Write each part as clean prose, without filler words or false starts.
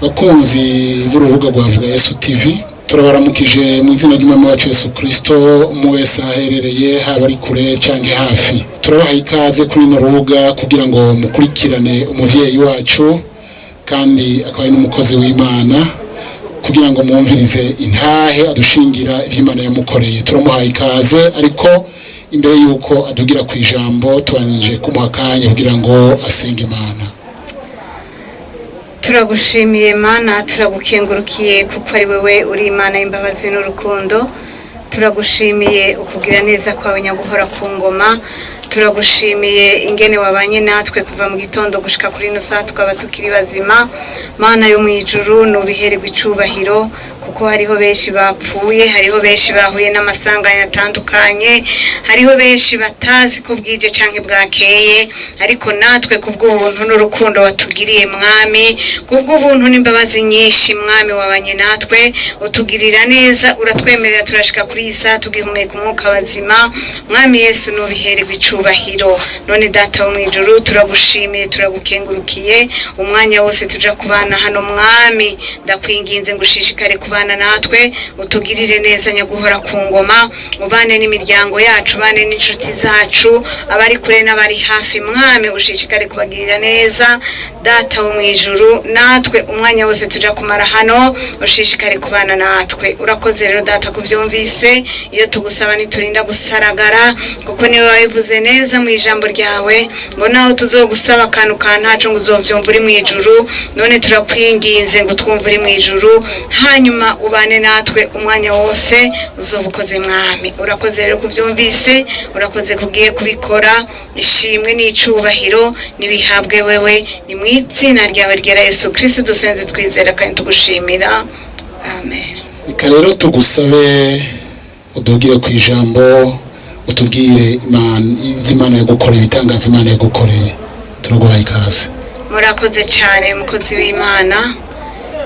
bakunzi b'urubuga rwa Vuga Yesu TV, turabaramukije mu izina ry'Umwami wacu Yesu Kristo, mu wese aherereye haba ari kure cyangwa hafi. Turabahaye ikaze kuri ino rubuga kugira ngo mukurikirane umuvyeyi wacu kandi akaba ari n'umukozi w'Imana, kugira ngo mwumvirize intahe adushingira iby'Imana yamukoreye. Turamuhaye ikaze, ariko imbere yuko adugira ku ijambo tubanje kumuha akanya kugira ngo asenge Imana. Turagushimiye Mana, turagukengurukiye kuko ari wewe uri Imana y'imbabazi n'urukundo. Turagushimiye ukugira neza kwawe nyaguhora ku ngoma. Turagushimiye ingene wabanye natwe kuva mu gitondo gushika kuri ino saa tukaba tukiri bazima. Mana yo mu ijuru, nubihererwe icubahiro, kuko hariho benshi bapfuye, hariho benshi bahuye n'amasanganya atandukanye, hariho benshi batazi ko bwije canke bwakeye, ariko natwe kubw'ubuntu n'urukundo watugiriye Mwami, kubw'ubuntu n'imbabazi nyinshi Mwami wabanye natwe, utugirira neza, uratwemerera turashika kuri iyi saa tugihumeka umwuka wazima. Mwami Yesu, nubihererwe icubahiro. None Data wo mu ijuru, turagushimiye, turagukengurukiye umwanya wose tuja kubana hano Mwami, ndakwinginze ngushishikare kubana natwe, utugirire neza nyaguhora ku ngoma, ubane n'imiryango yacu, bane n'inshuti zacu, abari kure n'abari hafi Mwami, ushishikare kubagirira neza. Data wo mu ijuru, natwe umwanya wose tuja kumara hano ushishikare kubana natwe. Urakoze rero Data kuvyumvise, iyo tugusaba niturinda gusaragara, kuko niwe wabivuze neza mu ijambo ryawe ngo naho tuzogusaba akantu kantacu ngo uzovyumva uri mu ijuru. None turakwinginze ngo twumve uri mu ijuru, hanyuma ubane natwe umwanya wose, uzobukoze Mwami. Urakoze rero kuvyumvise, urakoze kugiye kubikora. Ishimwe n'icubahiro nibihabwe wewe, ni mu izina ryawe ryera Yesu Kristo dusenze twizera kandi tugushimira, amen. Reka rero tugusabe udugire ku ijambo, utubwire Imana yagukoreye, ibitangaza Imana yagukoreye. Turaguhaye ikaze. Murakoze cyane mukozi w'Imana.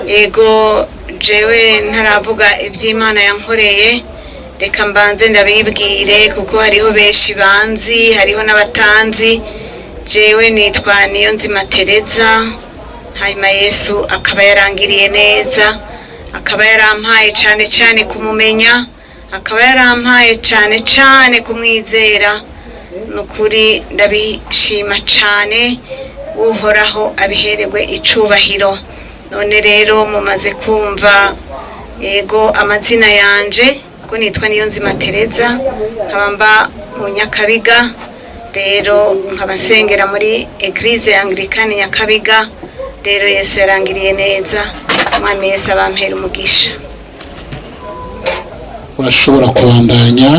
Ego jewe ntaravuga iby'Imana yankoreye, reka mbanze ndabibwire kuko hariho benshi banzi, hariho n'abatanzi. Jewe nitwa Niyonzima Tereza, hanyuma Yesu akaba yarangiriye neza, akaba yarampaye cyane cyane kumumenya, akaba yarampaye cyane cyane kumwizera. Nukuri ndabishima cyane, uhoraho abihererwe icubahiro. None rero mumaze kumva ego amazina yanje, ko nitwa Niyonzima Tereza, nkaba mba mu Nyakabiga, rero nkaba nsengera muri Eglise Anglikani Nyakabiga. Rero Yesu yarangiriye neza, Mwami Yesu abampera umugisha. Urashobora kubandanya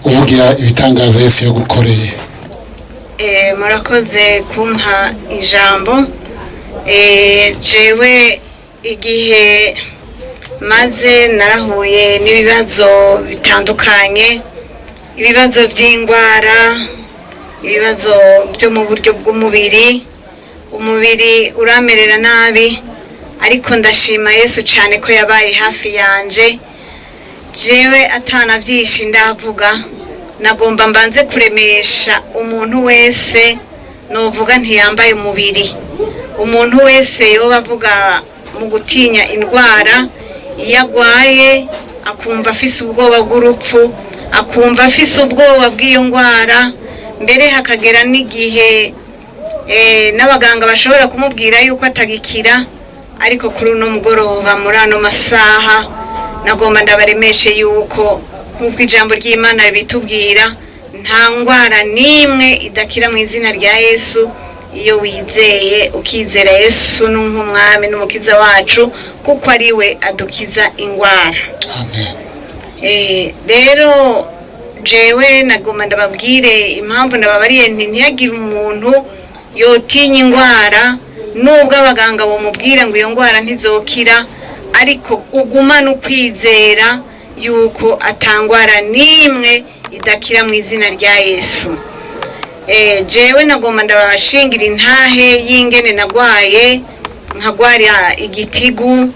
uvugira ibitangaza Yesu yagukoreye. Murakoze kumpa ijambo. Jewe igihe maze narahuye n'ibibazo bitandukanye, ibibazo by'indwara, ibibazo byo mu buryo bw'umubiri, umubiri uramerera nabi, ariko ndashima Yesu cyane ko yabaye hafi yanje. Jewe atana byinshi ndavuga, nagomba mbanze kuremesha umuntu wese novuga ntiyambaye umubiri. Umuntu wese yoba avuga mu gutinya indwara, iyo agwaye akumva afise ubwoba bw'urupfu, akumva afise ubwoba bw'iyo ndwara, mbere hakagera n'igihe n'abaganga bashobora kumubwira yuko atagikira. Ariko kuri uno mugoroba muri ano masaha nagomba ndabaremeshe yuko nk'uko ijambo ry'Imana bitubwira, nta ndwara n'imwe idakira mu izina rya Yesu, iyo wizeye ukizera Yesu nk'umwami n'umukiza wacu, kuko ari we adukiza indwara. Amen. Rero jewe nagomba ndababwire impamvu ndababariye nti ntiyagire umuntu yotinya indwara, nubwo abaganga bamubwira ngo iyo ndwara ntizokira, ariko ugumana ukwizera yuko atangwara n'imwe idakira mu izina rya Yesu. Jewe nagomba ndabashingira intahe y'ingene nagwaye, nkagwara igitigu.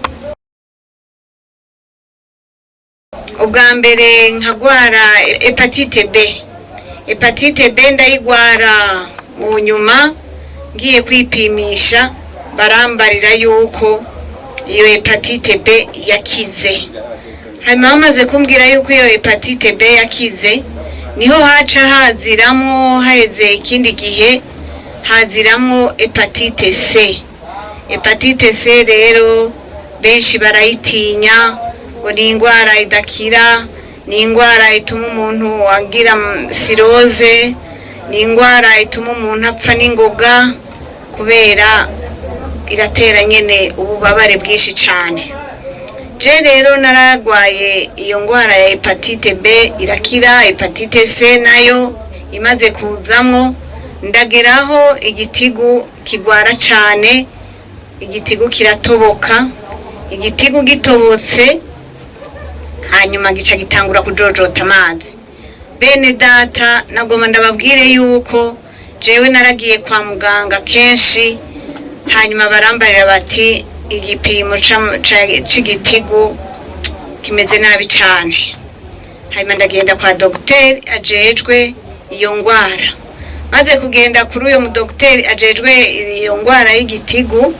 Ubwa mbere nkagwara hepatite B ndayigwara mu nyuma ngiye kwipimisha barambarira yuko iyo hepatite B yakize. Hanyuma bamaze kumbwira yuko iyo hepatite B yakize, niho haca haziramwo haheze ikindi gihe haziramwo hepatite C. Hepatite C rero benshi barayitinya, ngo ni indwara idakira, ni indwara ituma umuntu agira cirrhose, ni indwara ituma umuntu apfa n'ingoga kubera iratera nyene ububabare bwinshi cyane. Je rero naragwaye iyo ndwara ya hepatite B irakira, hepatite C nayo imaze kuzamwo, ndageraho igitigu kigwara cyane, igitigu kiratoboka, igitigu gitobotse hanyuma gica gitangura kujojota amazi. Bene data nagoma ndababwire yuko jewe naragiye kwa muganga kenshi, hanyuma barambarira bati igipimo c'igitigu kimeze nabi cyane. Hanyuma ndagenda kwa dogiteri ajejwe iyo ndwara. Maze kugenda kuri uyo mudogiteri ajejwe iyo ndwara y'igitigu,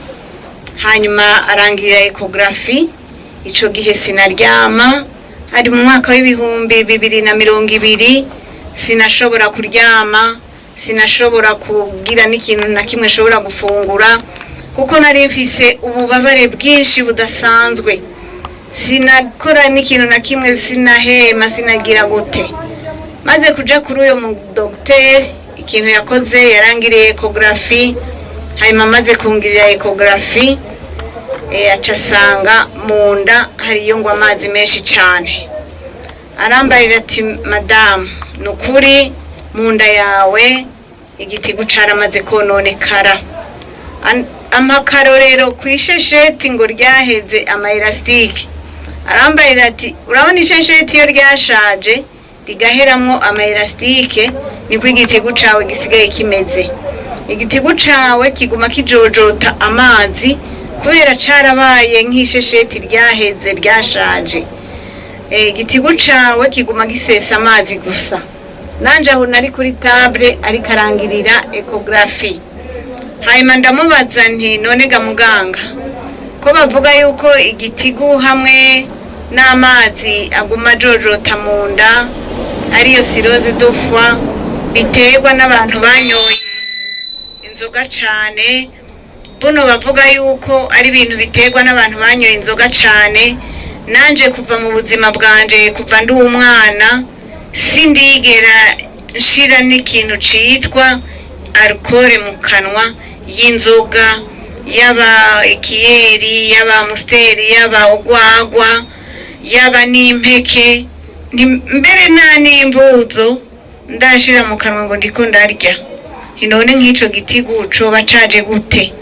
hanyuma arangirira ecography. Ico gihe sinaryama, ari mu mwaka w'ibihumbi 2020, sinashobora kuryama, sinashobora kugira n'ikintu na kimwe shobora gufungura kuko nari mfise ububabare bwinshi budasanzwe. Sinakora n'ikintu na kimwe, sinahema, sinagira gute. Maze kuja kuri uyo mu docteur, ikintu yakoze yarangiriye ecography. Hanyuma maze kungirira ecography acasanga munda hariyo ngo amazi menshi cyane. Arambarira ati madame, nukuri munda yawe igitigu caramaze kononekara. Amakarorero kwishesheti ngo ryaheze ama elastike. Arambarira ati urabona ishesheti yo ryashaje rigaheramwo ama elastike, niko igitigu cawe gisigaye kimeze. Igitigu cawe kiguma kijojota amazi kubera carabaye nk'ishesheti ryaheze ryashaje. Igitigu cawe kiguma gisesa amazi gusa. Nanje aho nari kuri table ariko arangirira ecography. Hanyuma ndamubaza nti none ga muganga, ko bavuga yuko igitigu hamwe n'amazi aguma jojota munda ariyo cirrhose du foie biterwa n'abantu banyoye inzoga cane, buno bavuga yuko ari ibintu biterwa n'abantu banyoye inzoga cane. Nanje kuva mu buzima bwanje, kuva ndi umwana, sindigera nshira n'ikintu citwa alcool mu kanwa y'inzoga, yaba ikiyeri, yaba musteri, yaba ugwagwa, yaba n'impeke, mbere nta n'imbuzo ndashira mu kanwa ngo ndiko ndarya. None nk'ico gitigu coba caje gute?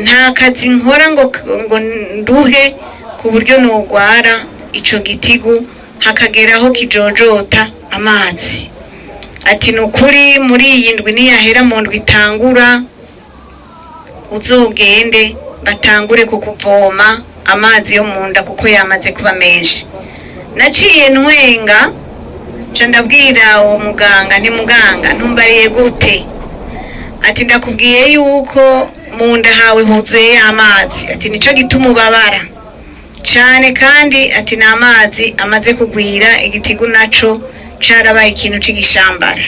Nta kazi nkora ngo nduhe ku buryo nogwara ico gitigu hakageraho kijojota amazi. Ati nukuri muri iyi ndwi niyahera mu ndwi itangura uzogende batangure kukuvoma amazi yo munda kuko yamaze kuba menshi. Naciye ntwenga ca ndabwira uwo muganga, nti muganga ntumbariye gute? Ati ndakubwiye yuko munda hawe huzuye amazi. Ati nico gituma ubabara cyane, kandi ati n'amazi amaze kugwira, igitigu naco carabaye ikintu c'igishambara.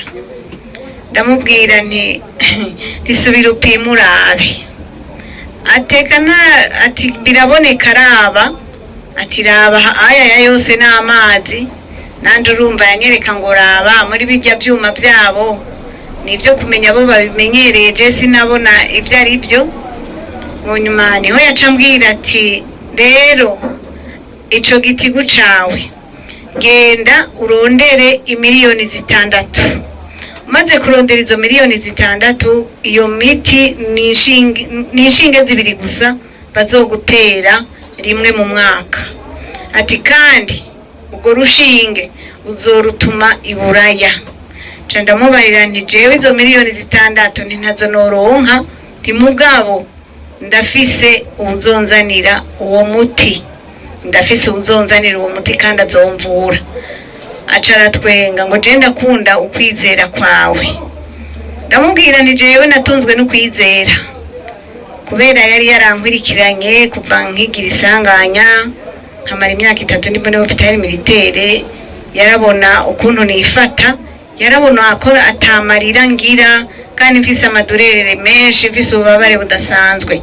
Ndamubwira nti risubira upima urabe. Atekana ati biraboneka raba. Ati raba aya yose n'amazi. Nanje urumva yanyereka ngo raba muri bijya byuma byabo, nibyo kumenya bo babimenyereye, je sinabona ibyo ari byo. Munyuma niho yacambwira ati rero ico gitigu cawe genda urondere imiliyoni 6. Umaze kurondera izo miliyoni 6, iyo miti nishinge zibiri gusa bazogutera rimwe mu mwaka. Ati kandi ubwo rushinge uzorutuma iburaya. Ca ndamubarira nti jewe izo miliyoni 6 ntazo noronka, ti mugabo ndafise uzonzanira uwo muti, ndafise uzonzanira uwo muti kandi azomvura. Acara twenga ngo je ndakunda ukwizera kwawe. Ndamubwira nti jewe natunzwe no kwizera. kubera yari yarankwirikiranye kuva nkigira isanganya nkamara imyaka 3 ndi muri hôpital militaire. Yarabona ukuntu nifata, yarabona akora atamarira ngira kandi mfise amadurerere menshi, mfise ububabare budasanzwe.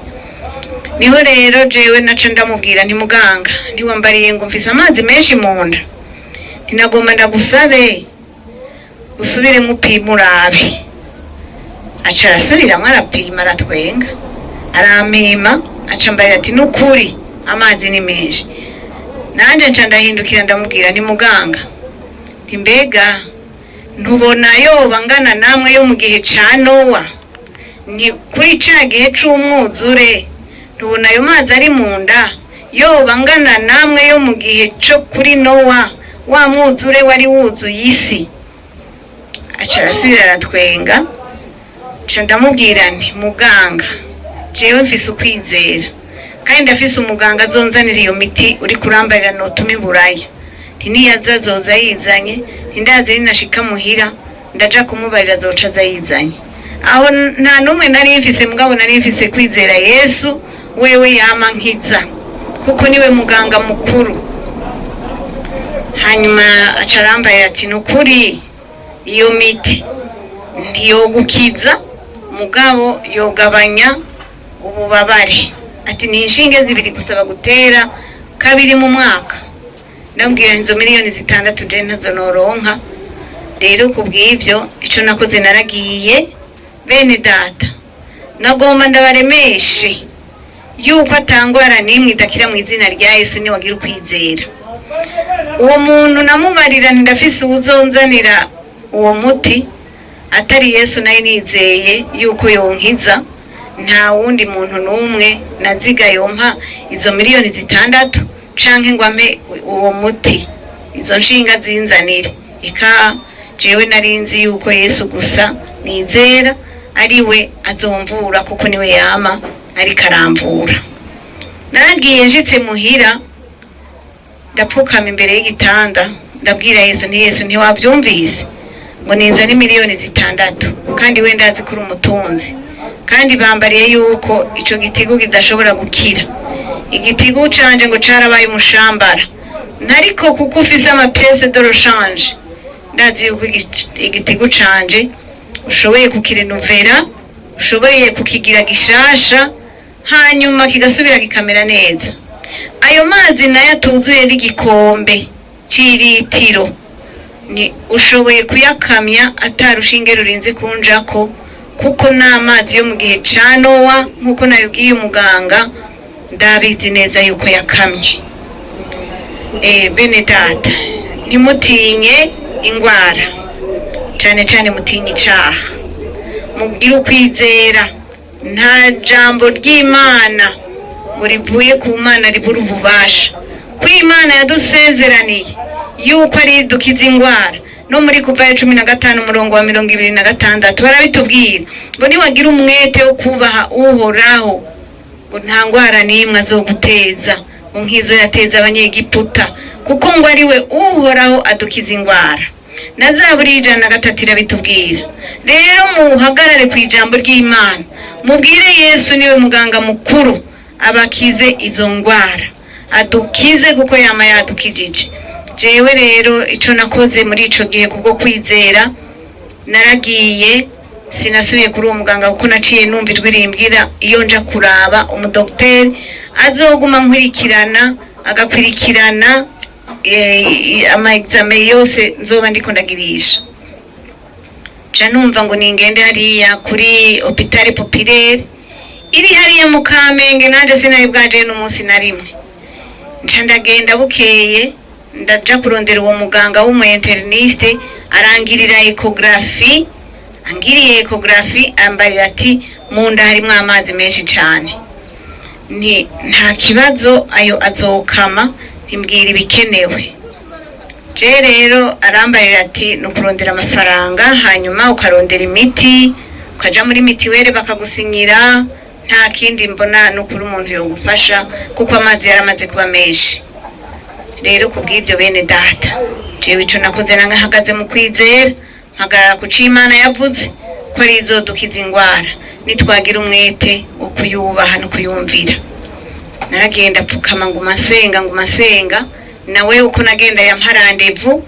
Niho rero jewe naca ndamubwira nti muganga, ntiwambariye ngo mfise amazi menshi mu nda, ntinagomba ndagusabe usubire mupima urabe. Aca arasubiramwo arapima, aratwenga, arampima, aca mbarira ati nukuri amazi ni menshi. Nanje nca ndahindukira ndamubwira nti muganga, nti mbega ntubona yoba ngana namwe yo mu gihe ca Nowa, ni kuri ca gihe c'umwuzure, ntubona ayo mazi ari mu nda yoba ngana namwe yo mu gihe co kuri Nowa, wa mwuzure wari wuzuye isi. Aca arasubira aratwenga, nca ndamubwira nti muganga, jewe mfise ukwizera kandi ndafise umuganga azonzanira iyo miti uri kurambarira notuma iburaya. Niyaza zoza yizanye, ndazi ninashika muhira ndaja kumubarira zoca zayizanye. Aho nta numwe nari mfise, mugabo nari mfise kwizera Yesu wewe yama nkiza kuko niwe muganga mukuru. Hanyuma acarambaye ati nukuri iyo miti ntiyogukiza mugabo yogabanya ububabare, ati ni inshinge 2 gusaba gutera 2 mu mwaka. Ndambwira nzo miliyoni 6 je ntazo noronka. Rero kubw'ivyo ico nakoze naragiye bene data, nagomba ndabaremeshe yuko atangwara nimwe idakira mu izina rya Yesu ni wagira ukwizera. Uwo muntu namubarira ndafise uzonzanira uwo muti atari Yesu, naye nizeye yuko yonkiza. Nta wundi muntu numwe naziga yompa izo miliyoni 6 canke ngo ampe uwo muti, izo nshinga zinzanire. Eka jewe narinzi yuko Yesu gusa nizera ariwe azomvura kuko niwe yama ari karamvura. Naragiye njitse muhira ndapfukama imbere y'igitanda ndabwira Yesu nti Yesu ntiwavyumvise ngo ninzane miliyoni 6 kandi we ndazi kuri umutunzi, kandi bambariye yuko ico gitigo kidashobora gukira. Igitigo canje ngo carabaye umushambara, nariko kuko ufise ama pièce de rechange ndazi yuko igitigo canje ushoboye kukirenovera, ushoboye kukigira gishasha, hanyuma kigasubira kikamera neza. Ayo mazi nayo atuzuye n'igikombe c'iritiro, ni ushoboye kuyakamya atarushinge rurinze kunjako kuko n'amazi yo mu gihe ca Nowa nkuko nabibwiye umuganga ndabizi neza yuko yakamye. Bene data, nimutinye ingwara, cane cane mutinye icaha, mugire ukwizera. Nta jambo ry'Imana ngo rivuye ku Mana ribura ububasha. Ko Imana yadusezeraniye yuko ari dukiza ingwara, no muri kuva 15 umurongo wa 26 barabitubwira ngo niwagira umwete wo kubaha uhoraho ngo nta ngwara nimwe azoguteza nkizo yateza abanyegiputa, kuko ngo ariwe uhoraho adukiza ingwara. Na Zaburi 103 irabitubwira. Rero muhagarare ku ijambo ry'Imana, mubwire Yesu niwe muganga mukuru abakize izo ngwara, adukize kuko yama yadukijije. Jewe rero ico nakoze muri ico gihe kubwo kwizera, naragiye sinasubiye kuri uwo muganga kuko naciye numva ijwi rimbwira iyo nja kuraba umudokiteri azoguma nkurikirana, agakurikirana ama examen yose nzoba ndiko ndagirisha. Ca numva ngo ningende hariya kuri hôpital populaire iri hariya mu Kamenge, nanje sinari bwaje n'umunsi na rimwe. Nca ndagenda bukeye ndaja kurondera uwo muganga w'umu interniste, arangirira ecography. Angiriye ecography ambarira ati munda harimo amazi menshi cyane, nta kibazo ayo azokama, ntimbwira ibikenewe. Je rero arambarira ati nukurondera amafaranga, hanyuma ukarondera imiti, ukaja muri mitiwere bakagusinyira, nta kindi mbona nukuri umuntu yogufasha kuko amazi yaramaze kuba menshi. Rero kubw'ivyo bene data, jewe ico nakoze nangahagaze mu kwizera, mpagara ku Imana yavuze ko ari izodukiza ingwara. nitwagira umwete wo kuyubaha no kuyumvira. Naragenda pfukama ngo masenga nawe uko nagenda yamparandevu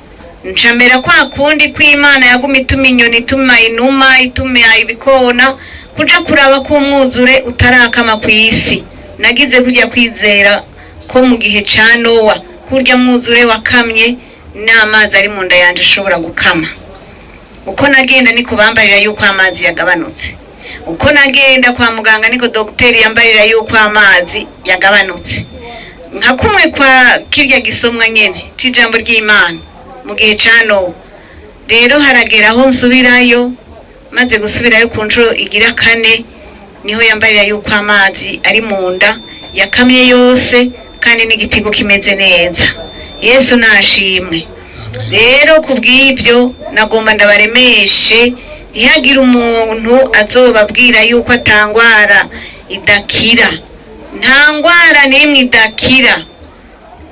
ncamera kwa kundi kw'Imana yaguma ituma inyoni, ituma inuma, ituma ibikona kuja kuraba ko umwuzure utarakama ku isi. Nagize kujya kwizera ko mu gihe ca Nowa kurya mwuzure wakamye n'amazi ari mu nda yanje ashobora gukama. Uko nagenda niko bambarira yuko amazi yagabanutse. Uko nagenda kwa muganga niko dogiteri yambarira yuko amazi yagabanutse. Nka kumwe kwa kirya gisomwa nyene c'ijambo ry'Imana mu gihe ca Nowa. Rero haragera aho nsubirayo, maze gusubirayo ku nshuro igira 4 niho yambarira yuko amazi ari mu nda yakamye yose kandi n'igitigo kimeze neza. Yesu nashimwe. Rero kubw'ibyo nagomba ndabaremeshe ntihagira umuntu azobabwira yuko atangwara idakira. Nta ngwara n'imwe idakira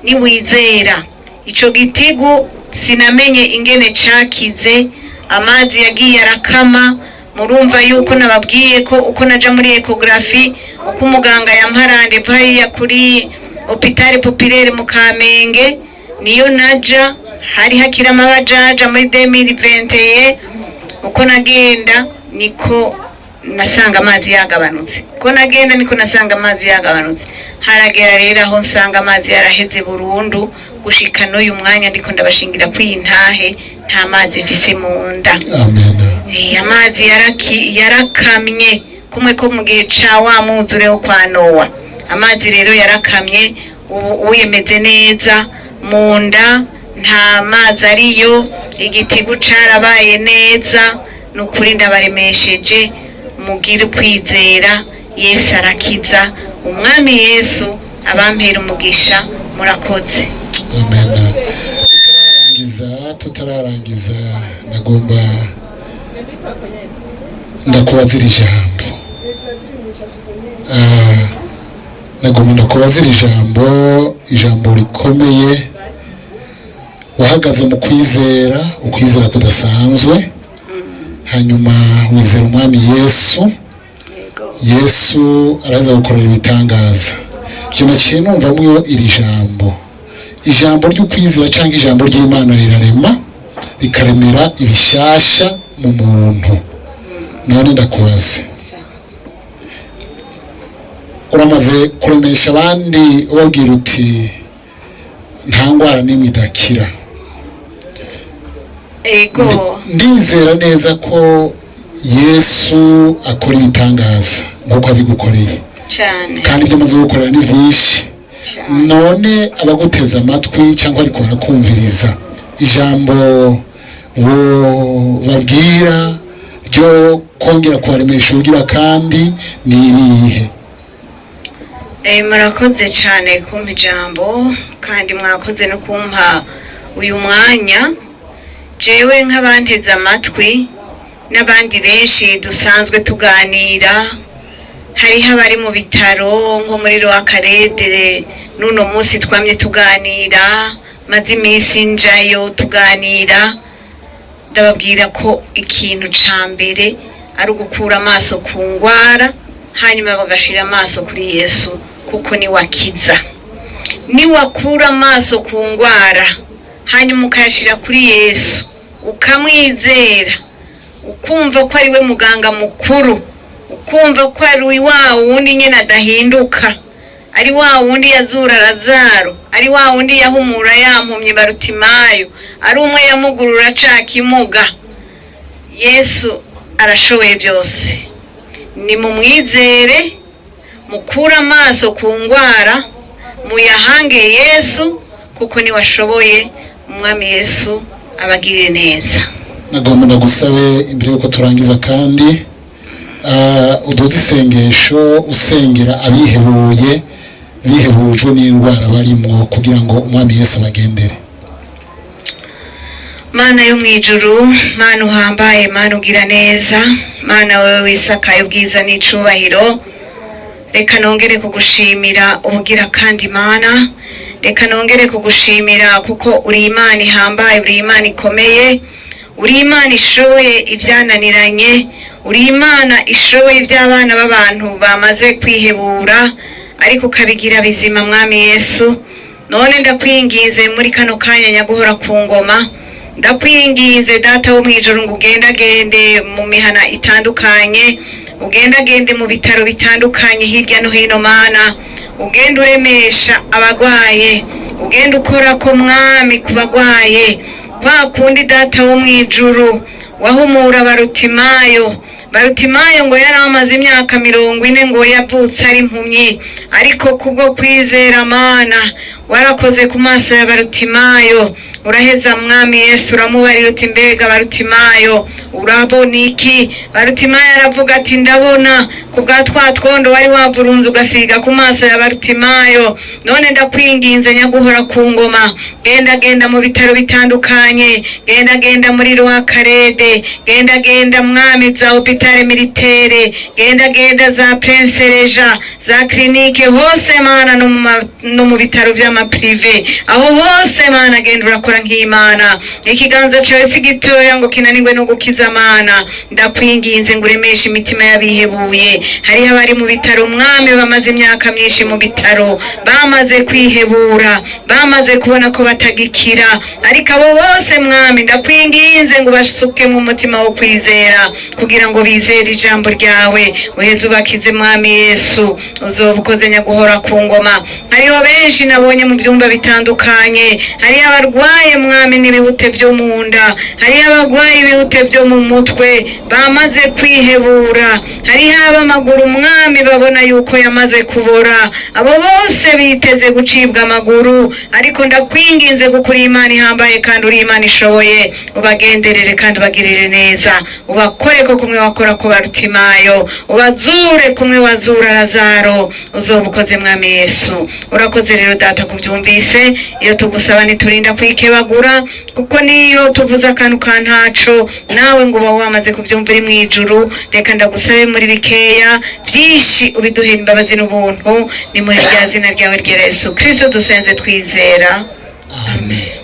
niwizera. Ico gitigu sinamenye ingene cakize, amazi yagiye arakama. Murumva yuko nababwiye ko uko naja muri ecography, uko umuganga yamparande paya kuri hôpital populaire mu Kamenge, niyo naja hari hakira amabajaja muri 2021. Uko nagenda niko nasanga amazi yagabanutse. Uko nagenda niko nasanga amazi yagabanutse. Haragera rero aho nsanga amazi yaraheze burundu, gushika n'uyu mwanya ndiko ndabashingira kw'intahe nta mazi mfise mu nda. Amen. Amazi yarakamye kumwe ko mu gihe ca wa mwuzure wo kwa Nowa. Amazi rero yarakamye, uyemeze neza mu nda nta mazi ariyo, igitigu carabaye neza. Nukuri ndabaremesheje mugire kwizera, Yesu arakiza. Umwami Yesu abampera umugisha. Murakoze. Amen. Tutararangiza nagomba ndakubazira ijambo. Ndakubazira ijambo rikomeye. Wahagaze mu kwizera, ukwizera kudasanzwe. Hanyuma wizera umwami Yesu. Yesu araza gukorera ibitangaza. Byo naciye numvamwo iri ijambo ry'ukwizera cyangwa ijambo ry'Imana rirarema bikaremera ibishasha mu muntu. None ndakubaze, uramaze kuremesha abandi ubabwira uti nta ngwara n'imwe idakira. Ego Ndizera neza ko Yesu akora ibitangaza nk'uko abigukoreye cyane, kandi ibyo amaze gukorera ni byinshi. None abaguteza amatwi cyangwa ariko barakumviriza, ijambo babwira ryo kongera kubaremesha ugira kandi ni irihe? Murakoze cyane kumpa ijambo, kandi mwakoze no kumpa uyu mwanya. Jewe nk'abanteze amatwi n'abandi benshi dusanzwe tuganira, hariho abari mu bitaro nko muri Rwakarede, nuno munsi twamye tuganira, maze iminsi njayo tuganira. Ndababwira ko ikintu ca mbere ari ugukura amaso ku ngwara, hanyuma bagashira amaso kuri Yesu, kuko ni wakiza. Ni wakura amaso ku ngwara hanyuma ukayashira kuri Yesu, ukamwizera, ukumva ko ari we muganga mukuru, ukumva ko ari wa wundi nyene adahinduka, ari wa wundi yazura Lazaro, ari wa wundi yahumura yampumye Barutimayo, ari umwe yamugurura ca kimuga. Yesu arashoboye byose. Ni mumwizere, mukura amaso ku ngwara, muyahange Yesu, kuko ni washoboye. Umwami Yesu abagirire neza. Nagomba ndagusabe imbere yuko turangiza kandi uduze isengesho usengera bihebujwe n'indwara barimo, kugira ngo umwami Yesu abagendere. Mana yo mwijuru, Mana uhambaye, Mana ugira neza, Mana wewe wisakaye ubwiza n'icubahiro, reka nongere kugushimira ubugira kandi Mana. Reka nongere kugushimira kuko uri Imana ihambaye, uri Imana ikomeye, uri Imana ishoboye ibyananiranye, uri Imana ishoboye iby'abana b'abantu bamaze kwihebura ariko ukabigira bizima mwami Yesu. None ndakwingize muri kano kanya nyaguhora ku ngoma, ndakwingize data wo mwijuru ngo ugendagende mu mihana itandukanye, ugendagende mu bitaro bitandukanye hirya no hino mana, ugenda uremesha abagwaye, ugenda ukora ko mwami ku bagwaye, kwa kundi data wo mwijuru wahumura Barutimayo ngo yari amaze imyaka 40 ngo yavutse ari impumyi, ariko kubwo kwizera mana warakoze ku maso ya Barutimayo, uraheza mwami Yesu uramubarira uti mbega Barutimayo urabona iki? Barutimayo aravuga ati ndabona kubwa twatwondo wari wavurunze ugasiga ku maso ya Barutimayo. None ndakwinginze nyaguhora ku ngoma, genda mu bitaro bitandukanye, genda muri Rwakarede, genda mwami za hopitale militaire, genda za Prince Regent, za klinike hose mana no mu bitaro vy'ama prive, aho hose mana genda urakora nk'Imana. Ikiganza cyawe sigitoya ngo kinanirwe no gukiza mana, ndakwinginze ngo uremeshe imitima y'abihebuye. Hari abari mu bitaro mwami bamaze imyaka myinshi mu bitaro, bamaze kwihebura, bamaze kubona ko batagikira, ariko abo bose mwami ndakwinginze ngo basuke mu mutima wo kwizera kugira ngo bizere ijambo ryawe, uheze ubakize mwami Yesu, uzobukoze nyaguhora ku ngoma. Hariho benshi nabonye mu byumba bitandukanye, hari abarwaye mwami n'ibihute byo mu nda, hari abarwaye ibihute byo mu mutwe bamaze kwihebura, hari ab'amaguru mwami babona yuko yamaze kubora, abo bose biteze gucibwa amaguru, ariko ndakwinginze kuko uri Imana ihambaye kandi uri Imana ishoboye, ubagenderere kandi ubagirire neza, ubakore ko kumwe wakora ku Barutimayo, ubazure kumwe wazura Lazaro, uzobukoze mwami Yesu. Urakoze rero data kubyumvise, iyo tugusaba niturinda kwikebagura, kuko niyo tuvuze akantu kantaco nawe ngo uba wamaze kubyumvira mu ijuru. Reka ndagusabe muri bikeya byinshi ubiduhera imbabazi n'ubuntu, ni muri rya zina ryawe ryera Yesu Kristo dusenze twizera, amen.